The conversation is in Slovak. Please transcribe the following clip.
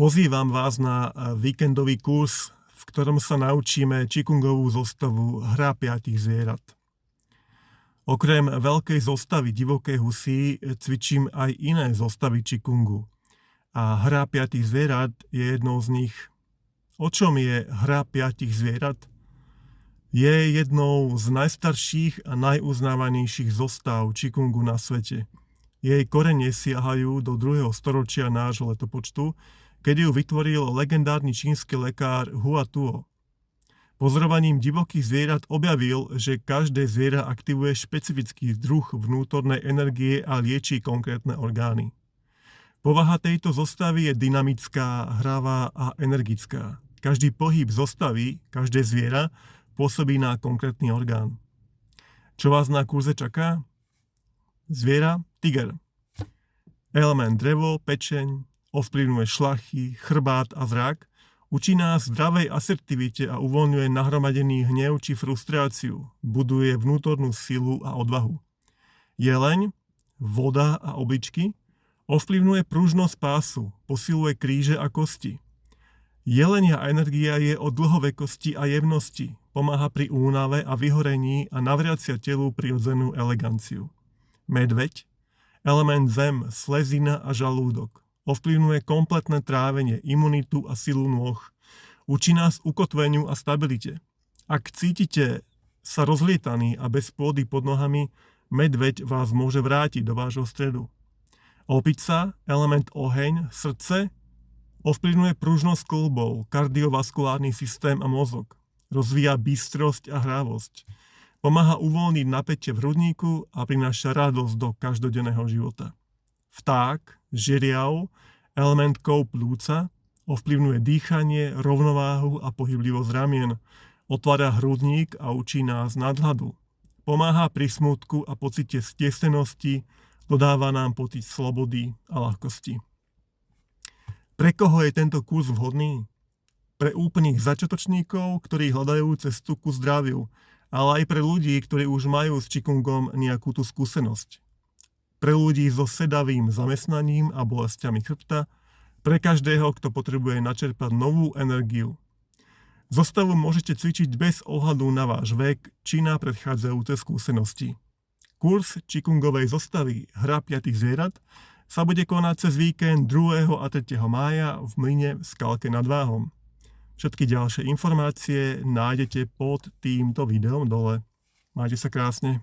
Pozývam vás na víkendový kurz, v ktorom sa naučíme qigongovú zostavu hra 5 zvierat. Okrem veľkej zostavy divokej husy cvičím aj iné zostavy qigongu. A hra 5 zvierat je jednou z nich. O čom je hra 5 zvierat? Je jednou z najstarších a najuznávanejších zostav qigongu na svete. Jej korene siahajú do 2. storočia nášho letopočtu, kedy ju vytvoril legendárny čínsky lekár Hua Tuo. Pozorovaním divokých zvierat objavil, že každé zviera aktivuje špecifický druh vnútornej energie a liečí konkrétne orgány. Povaha tejto zostavy je dynamická, hravá a energická. Každý pohyb zostavy, každé zviera pôsobí na konkrétny orgán. Čo vás na kurze čaká? Zviera, tiger. Element drevo, pečeň, ovplyvňuje šlachy, chrbát a zrak, učí nás zdravej asertivite a uvoľňuje nahromadený hnev či frustráciu, buduje vnútornú silu a odvahu. Jeleň, voda a obličky, ovplyvňuje pružnosť pásu, posiluje kríže a kosti. Jelenia energia je o dlhovekosti a jemnosti, pomáha pri únave a vyhorení a navracia telu prirodzenú eleganciu. Medveď, element zem, slezina a žalúdok. Ovplyvňuje kompletné trávenie, imunitu a silu nôh. Učí nás ukotveniu a stabilite. Ak cítite sa rozlietaný a bez pôdy pod nohami, medveď vás môže vrátiť do vášho stredu. Opica, element oheň, srdce, ovplyvňuje pružnosť kĺbov, kardiovaskulárny systém a mozog. Rozvíja bystrosť a hrávosť. Pomáha uvoľniť napätie v hrudníku a prináša radosť do každodenného života. Vták, žiriav, element kov plúca, ovplyvňuje dýchanie, rovnováhu a pohyblivosť ramien, otvára hrudník a učí nás nadhľadu. Pomáha pri smútku a pocite stiesenosti, dodáva nám pocit slobody a ľahkosti. Pre koho je tento kurz vhodný? Pre úplných začiatočníkov, ktorí hľadajú cestu ku zdraviu, ale aj pre ľudí, ktorí už majú s qigongom nejakú tú skúsenosť. Pre ľudí so sedavým zamestnaním a bolestiami chrbta, pre každého, kto potrebuje načerpať novú energiu. Zostavu môžete cvičiť bez ohľadu na váš vek či na predchádzajúce skúsenosti. Kurz qigongovej zostavy hra 5 zvierat sa bude konať cez víkend 2. a 3. mája v Mlyne v Skalke nad Váhom. Všetky ďalšie informácie nájdete pod týmto videom dole. Majte sa krásne.